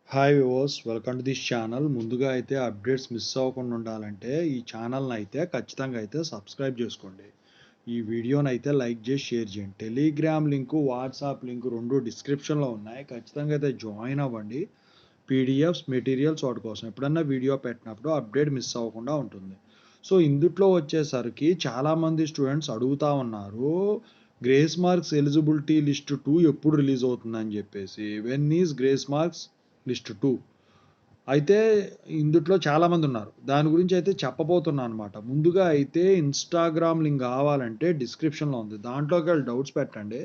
Hi viewers, welcome to this channel. ముందుగా అయితే updates miss అవ్వకుండా ఉండాలంటే ఈ ఛానల్ని అయితే ఖచ్చితంగా అయితే సబ్స్క్రైబ్ చేసుకోండి. ఈ వీడియోని అయితే లైక్ చేసి షేర్ చేయండి. టెలిగ్రామ్ లింకు, వాట్సాప్ లింకు రెండు డిస్క్రిప్షన్లో ఉన్నాయి. ఖచ్చితంగా అయితే జాయిన్ అవ్వండి. పీడిఎఫ్స్, మెటీరియల్స్ వాటి కోసం ఎప్పుడన్నా వీడియో పెట్టినప్పుడు అప్డేట్ మిస్ అవ్వకుండా ఉంటుంది. సో ఇందుట్లో వచ్చేసరికి చాలామంది స్టూడెంట్స్ అడుగుతూ ఉన్నారు, గ్రేస్ మార్క్స్ ఎలిజిబిలిటీ లిస్ట్ 2 ఎప్పుడు రిలీజ్ అవుతుందని చెప్పేసి. When is grace marks list 2? అయితే ఇందుట్లో చాలామంది ఉన్నారు. దాని గురించి అయితే చెప్పబోతున్నాను అనమాట. ముందుగా అయితే ఇన్‌స్టాగ్రామ్ లింక్ కావాలంటే డిస్క్రిప్షన్‌లో ఉంది. దాంట్లోకి వెళ్ళి డౌట్స్ పెట్టండి.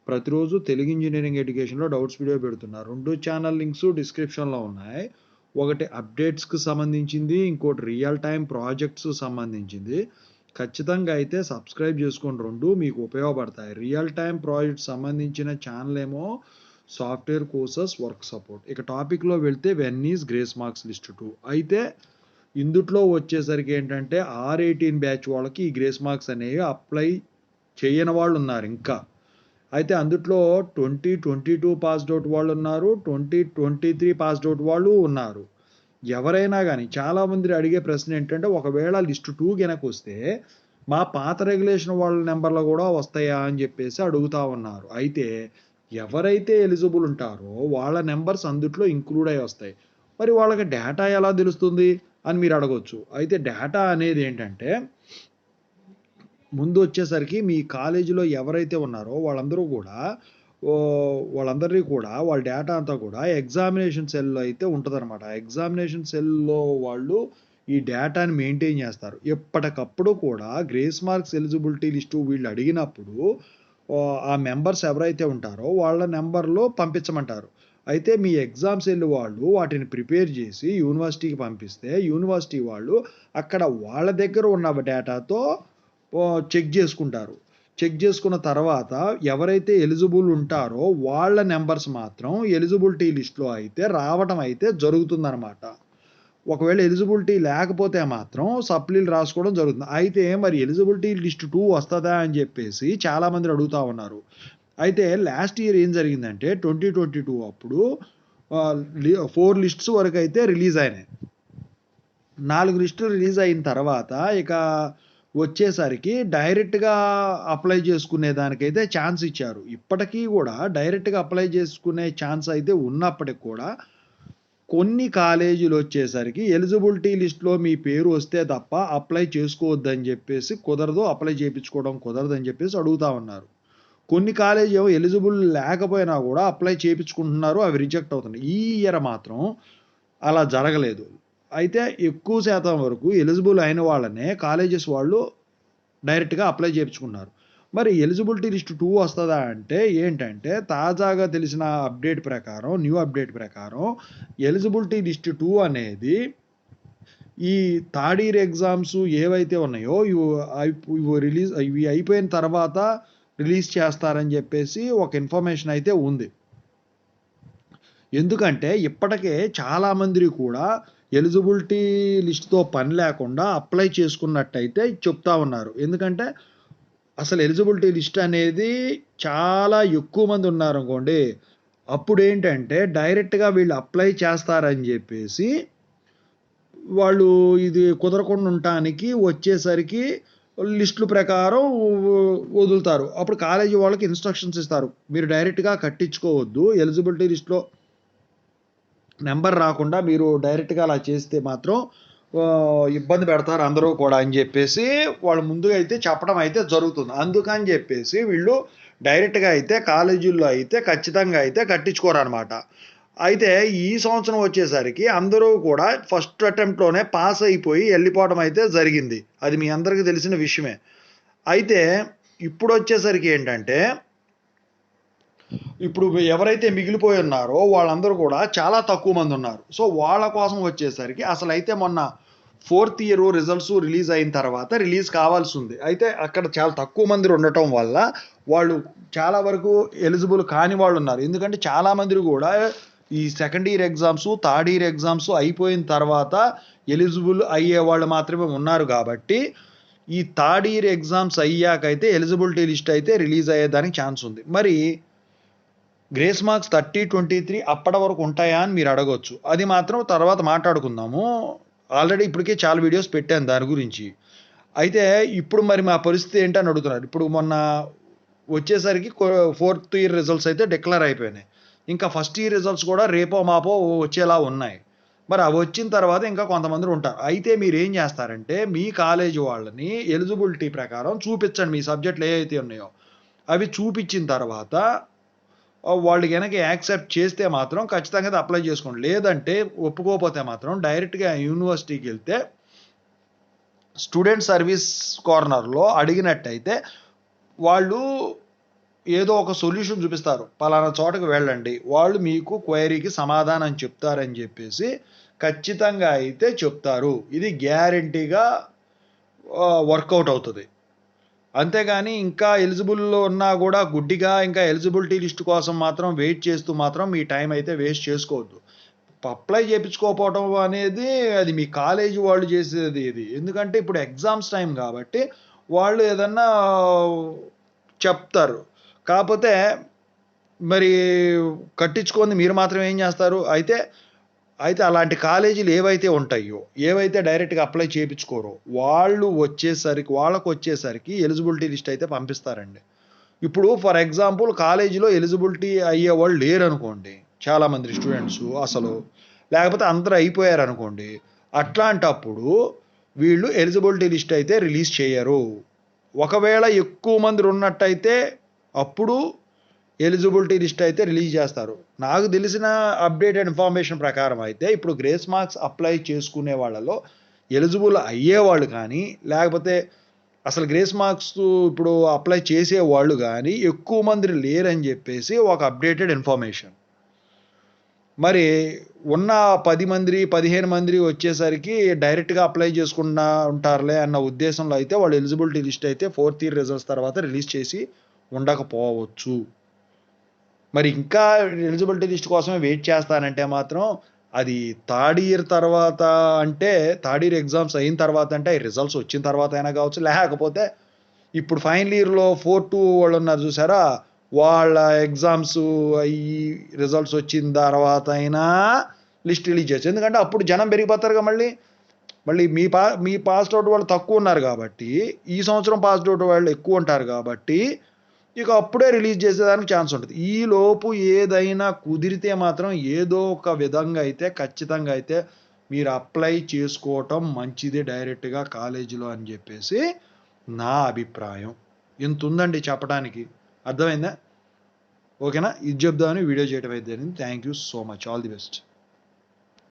ప్రతిరోజు తెలుగు ఇంజినీరింగ్ ఎడ్యుకేషన్‌లో డౌట్స్ వీడియో పెడుతున్నా. 2 ఛానల్ లింక్స్ డిస్క్రిప్షన్‌లో ఉన్నాయి. ఒకటి అప్డేట్స్‌కి సంబంధించింది, ఇంకోటి రియల్ టైమ్ ప్రాజెక్ట్స్ సంబంధించింది. ఖచ్చితంగా అయితే సబ్స్క్రైబ్ చేసుకోండి. 2 మీకు ఉపయోగపడతాయి. రియల్ టైమ్ ప్రాజెక్ట్ సంబంధించిన ఛానల్ ఏమో సాఫ్ట్వేర్ కోర్సెస్ వర్క్ సపోర్ట్. ఇక టాపిక్లో వెళ్తే when is grace marks list 2. అయితే ఇందుట్లో వచ్చేసరికి ఏంటంటే R18 బ్యాచ్ వాళ్ళకి ఈ గ్రేస్ మార్క్స్ అనేవి అప్లై చేయని వాళ్ళు ఉన్నారు ఇంకా. అయితే అందుట్లో 2022 పాస్డ్ అవుట్ వాళ్ళు ఉన్నారు, 2023 పాస్డ్ అవుట్ వాళ్ళు ఉన్నారు. ఎవరైనా కానీ చాలామంది అడిగే ప్రశ్న ఏంటంటే, ఒకవేళ లిస్ట్ 2 గనక వస్తే మా పాత రెగ్యులేషన్ వాళ్ళ నెంబర్లు కూడా వస్తాయా అని చెప్పేసి అడుగుతా ఉన్నారు. అయితే ఎవరైతే ఎలిజిబుల్ ఉంటారో వాళ్ళ నెంబర్స్ అందుట్లో ఇంక్లూడ్ అయి వస్తాయి. మరి వాళ్ళకి డేటా ఎలా తెలుస్తుంది అని మీరు అడగొచ్చు. అయితే డేటా అనేది ఏంటంటే, ముందు వచ్చేసరికి మీ కాలేజీలో ఎవరైతే ఉన్నారో వాళ్ళందరూ కూడా వాళ్ళందరినీ కూడా వాళ్ళ డేటా అంతా కూడా ఎగ్జామినేషన్ సెల్‌లో అయితే ఉంటదనమాట. ఎగ్జామినేషన్ సెల్‌లో వాళ్ళు ఈ డేటాని మెయింటైన్ చేస్తారు. ఎప్పటికప్పుడు కూడా గ్రేస్ మార్క్స్ ఎలిజిబిలిటీ లిస్టు వీళ్ళు అడిగినప్పుడు ఆ మెంబర్స్ ఎవరైతే ఉంటారో వాళ్ళ నంబర్‌లో పంపించమంటారు. అయితే మీ ఎగ్జామ్ సెల్ వాళ్ళు వాటిని ప్రిపేర్ చేసి యూనివర్సిటీకి పంపిస్తే, యూనివర్సిటీ వాళ్ళు అక్కడ వాళ్ళ దగ్గర ఉన్న డేటాతో చెక్ చేసుకుంటారు. చెక్ చేసుకున్న తర్వాత ఎవరైతే ఎలిజిబుల్ ఉంటారో వాళ్ళ నంబర్స్ మాత్రం ఎలిజిబిలిటీ లిస్ట్‌లో అయితే రావటం అయితే జరుగుతుందనమాట. ఒకవేళ ఎలిజిబిలిటీ లేకపోతే మాత్రం సప్లీలు రాసుకోవడం జరుగుతుంది. అయితే మరి ఎలిజిబిలిటీ లిస్ట్ 2 వస్తదా అని చెప్పేసి చాలామంది అడుగుతా ఉన్నారు. అయితే లాస్ట్ ఇయర్ ఏం జరిగిందంటే 2022 అప్పుడు 4 లిస్ట్స్ వరకైతే రిలీజ్ అయినాయి. 4 లిస్టులు రిలీజ్ అయిన తర్వాత ఇక వచ్చేసరికి డైరెక్ట్‌గా అప్లై చేసుకునే దానికైతే ఛాన్స్ ఇచ్చారు. ఇప్పటికీ గూడా డైరెక్ట్‌గా అప్లై చేసుకునే ఛాన్స్ అయితే ఉన్నప్పటికి కూడా కొన్ని కాలేజీలొచ్చేసరికి ఎలిజిబిలిటీ లిస్ట్‌లో మీ పేరు వస్తే తప్ప అప్లై చేసుకోవద్దని జెప్పేసి కుదరదు. అప్లై చేపించుకోవడం కుదరదని జెప్పేసి అడుగుతా ఉన్నారు. కొన్ని కాలేజీ ఏమో ఎలిజిబుల్ లేకపోయినా గూడా అప్లై చేపించుకుంటున్నారు. అవి రిజెక్ట్ అవుతున్నాయి. ఈ ఇయర్ మాత్రం అలా జరగలేదు. అయితే ఎక్కువ శాతం వరకు ఎలిజిబుల్ అయిన వాళ్ళనే కాలేజెస్ వాళ్ళు డైరెక్ట్‌గా అప్లై చేపించుకున్నారు. మరి ఎలిజిబిలిటీ లిస్ట్ 2 వస్తదా అంటే ఏంటంటే, తాజాగా తెలిసిన అప్డేట్ ప్రకారం, న్యూ అప్డేట్ ప్రకారం ఎలిజిబిలిటీ లిస్ట్ 2 అనేది ఈ థర్డ్ ఇయర్ ఎగ్జామ్స్ ఏవైతే ఉన్నాయో ఇవి అయిపోయిన తర్వాత రిలీజ్ చేస్తారని చెప్పేసి ఒక ఇన్ఫర్మేషన్ అయితే ఉంది. ఎందుకంటే ఇప్పటికే చాలామంది కూడా ఎలిజిబిలిటీ లిస్ట్‌తో పని లేకుండా అప్లై చేసుకున్నట్టయితే చెప్తా ఉన్నారు. ఎందుకంటే అసలు ఎలిజిబిలిటీ లిస్ట్ అనేది చాలా ఎక్కువ మంది ఉన్నారనుకోండి, అప్పుడేంటంటే డైరెక్ట్‌గా వీళ్ళు అప్లై చేస్తారని జెప్పేసి వాళ్ళు ఇది కుదరకుండా ఉండటానికి వచ్చేసరికి లిస్టుల ప్రకారం వదులుతారు. అప్పుడు కాలేజీ వాళ్ళకి ఇన్‌స్ట్రక్షన్స్ ఇస్తారు. మీరు డైరెక్ట్‌గా కట్టించుకోవద్దు. ఎలిజిబిలిటీ లిస్ట్‌లో నంబర్ రాకుండా మీరు డైరెక్ట్‌గా అలా చేస్తే మాత్రం ఇబ్బంది పెడతారు అందరూ కూడా అని జెప్పేసి వాళ్ళు ముందుగా అయితే చెప్పడం అయితే జరుగుతుంది. అందుకని జెప్పేసి వీళ్ళు డైరెక్ట్‌గా అయితే కాలేజీల్లో అయితే ఖచ్చితంగా అయితే కట్టించుకోరనమాట. అయితే ఈ సంవత్సరం వచ్చేసరికి అందరూ కూడా ఫస్ట్ అటెంప్ట్‌లోనే పాస్ అయిపోయి ఎళ్ళిపోవడం అయితే జరిగింది. అది మీ అందరికీ తెలిసిన విషయమే. అయితే ఇప్పుడొచ్చేసరికి ఏంటంటే, ఇప్పుడు ఎవరైతే మిగిలిపోయి ఉన్నారో వాళ్ళందరూ కూడా చాలా తక్కువ మంది ఉన్నారు. సో వాళ్ళ కోసం వచ్చేసరికి అసలైతే మొన్న ఫోర్త్ ఇయర్ రిజల్ట్స్ రిలీజ్ అయిన తర్వాత రిలీజ్ కావాల్సి ఉంది. అయితే అక్కడ చాలా తక్కువ మంది ఉండటం వల్ల వాళ్ళు చాలా వరకు ఎలిజిబుల్ కాని వాళ్ళు ఉన్నారు. ఎందుకంటే చాలా మంది కూడా ఈ second year exams, third year exams అయిపోయిన తర్వాత ఎలిజిబుల్ అయ్యే వాళ్ళు మాత్రమే ఉన్నారు కాబట్టి ఈ థర్డ్ ఇయర్ ఎగ్జామ్స్ అయ్యాకైతే ఎలిజిబిలిటీ లిస్ట్ అయితే రిలీజ్ అయ్యేదానికి ఛాన్స్ ఉంది. మరి గ్రేస్ మార్క్స్ 30-23 అప్పటి వరకు ఉంటాయా అని మీరు అడగొచ్చు. అది మాత్రం తర్వాత మాట్లాడుకుందాము. ఆల్రెడీ ఇప్పటికే చాలా వీడియోస్ పెట్టాను దాని గురించి. అయితే ఇప్పుడు మరి మా పరిస్థితి ఏంటని అడుగుతున్నారు. ఇప్పుడు మొన్న వచ్చేసరికి ఫోర్త్ ఇయర్ రిజల్ట్స్ అయితే డిక్లేర్ అయిపోయినాయి. ఇంకా ఫస్ట్ ఇయర్ రిజల్ట్స్ కూడా రేపో మాపో వచ్చేలా ఉన్నాయి. మరి అవి వచ్చిన తర్వాత ఇంకా కొంతమంది ఉంటారు. అయితే మీరేం చేస్తారంటే మీ కాలేజీ వాళ్ళని ఎలిజిబిలిటీ ప్రకారం చూపించండి మీ సబ్జెక్టులు ఏవైతే ఉన్నాయో. అవి చూపించిన తర్వాత వాళ్ళు గనక యాక్సెప్ట్ చేస్తే మాత్రం ఖచ్చితంగా అది అప్లై చేసుకోండి. లేదంటే ఒప్పుకోకపోతే మాత్రం డైరెక్ట్‌గా యూనివర్సిటీకెళ్తే స్టూడెంట్ సర్వీస్ కార్నర్‌లో అడిగినట్టయితే వాళ్ళు ఏదో ఒక సొల్యూషన్ చూపిస్తారు. పలానా చోటకి వెళ్ళండి. వాళ్ళు మీకు క్వెరీకి సమాధానం చెప్తారని చెప్పేసి ఖచ్చితంగా అయితే చెప్తారు. ఇది గ్యారంటీగా వర్కౌట్ అవుతది. అంతేగాని ఇంకా ఎలిజిబుల్‌లో ఉన్నా గూడా గుడ్డిగా ఇంకా ఎలిజిబిలిటీ లిస్ట్ కోసం మాత్రం వెయిట్ చేస్తూ మాత్రం మీ టైం అయితే వేస్ట్ చేసుకోవద్దు. అప్లై చేపించుకోకపోవడం అనేది అది మీ కాలేజీ వాళ్ళు చేసేది ఇది. ఎందుకంటే ఇప్పుడు ఎగ్జామ్స్ టైమ్ గాబట్టి వాళ్ళు ఏదన్నా చెప్తారు. కాపోతే మరి కట్టించుకొని మీరు మాత్రం ఏం జేస్తారు? అయితే అలాంటి కాలేజీలు ఏవైతే ఉంటాయో, ఏవైతే డైరెక్ట్‌గా అప్లై చేపించుకోరో, వాళ్ళకొచ్చేసరికి ఎలిజిబిలిటీ లిస్ట్ అయితే పంపిస్తారండి. ఇప్పుడు ఫర్ ఎగ్జాంపుల్ కాలేజీలో ఎలిజిబిలిటీ అయ్యేవాళ్ళు లేరనుకోండి. చాలామంది స్టూడెంట్సు అసలు. లేకపోతే అందరూ అయిపోయారనుకోండి. అట్లాంటప్పుడు వీళ్ళు ఎలిజిబిలిటీ లిస్ట్ అయితే రిలీజ్ చేయరు. ఒకవేళ ఎక్కువ మంది ఉన్నట్టయితే అప్పుడు ఎలిజిబిలిటీ లిస్ట్ అయితే రిలీజ్ చేస్తారు. నాకు తెలిసిన అప్డేటెడ్ ఇన్ఫర్మేషన్ ప్రకారం అయితే ఇప్పుడు గ్రేస్ మార్క్స్ అప్లై చేసుకునే వాళ్ళలో ఎలిజిబుల్ అయ్యేవాళ్ళు కానీ, లేకపోతే అసలు గ్రేస్ మార్క్స్ ఇప్పుడు అప్లై చేసేవాళ్ళు గానీ ఎక్కువ మంది లేరని చెప్పేసి ఒక అప్డేటెడ్ ఇన్ఫర్మేషన్. మరి ఉన్న 10 మంది, 15 మంది వచ్చేసరికి డైరెక్ట్‌గా అప్లై చేసుకుంటా ఉంటారులే అన్న ఉద్దేశంలో అయితే వాళ్ళు ఎలిజిబిలిటీ లిస్ట్ అయితే ఫోర్త్ ఇయర్ రిజల్ట్స్ తర్వాత రిలీజ్ చేసి ఉండకపోవచ్చు. మరి ఇంకా ఎలిజిబిలిటీ లిస్ట్ కోసమే వెయిట్ చేస్తానంటే మాత్రం అది థర్డ్ ఇయర్ తర్వాత అంటే థర్డ్ ఇయర్ ఎగ్జామ్స్ అయిన తర్వాత అంటే రిజల్ట్స్ వచ్చిన తర్వాత అయినా కావచ్చు. లేకపోతే ఇప్పుడు ఫైనల్ ఇయర్‌లో 4-2 వాళ్ళున్నారు చూసారా? వాళ్ళ ఎగ్జామ్స్ అయ్యి రిజల్ట్స్ వచ్చిన తర్వాత అయినా లిస్ట్ రిలీజ్ చేయొచ్చు. ఎందుకంటే అప్పుడు జనం పెరిగిపోతారుగా మళ్ళీ. మళ్ళీ మీ పాస్డ్ ఔట్ వాళ్ళు తక్కువున్నారు గాబట్టి, ఈ సంవత్సరం పాస్డ్ ఔట్ వాళ్ళు ఎక్కువుంటారు గాబట్టి, ఇక అప్పుడే రిలీజ్ చేసేదానికి ఛాన్స్ ఉంటది. ఈలోపు ఏదైనా కుదిరితే మాత్రం ఏదో ఒక విధంగా అయితే ఖచ్చితంగా అయితే మీరు అప్లై చేసుకోవటం మంచిది డైరెక్ట్‌గా కాలేజీలో అని జెప్పేసి నా అభిప్రాయం. ఇంతుందండి చెప్పడానికి. అర్థమైందా? ఓకేనా? ఇది చెప్దామని వీడియో చేయడం అయితే జరిగింది. Thank you so much. All the best.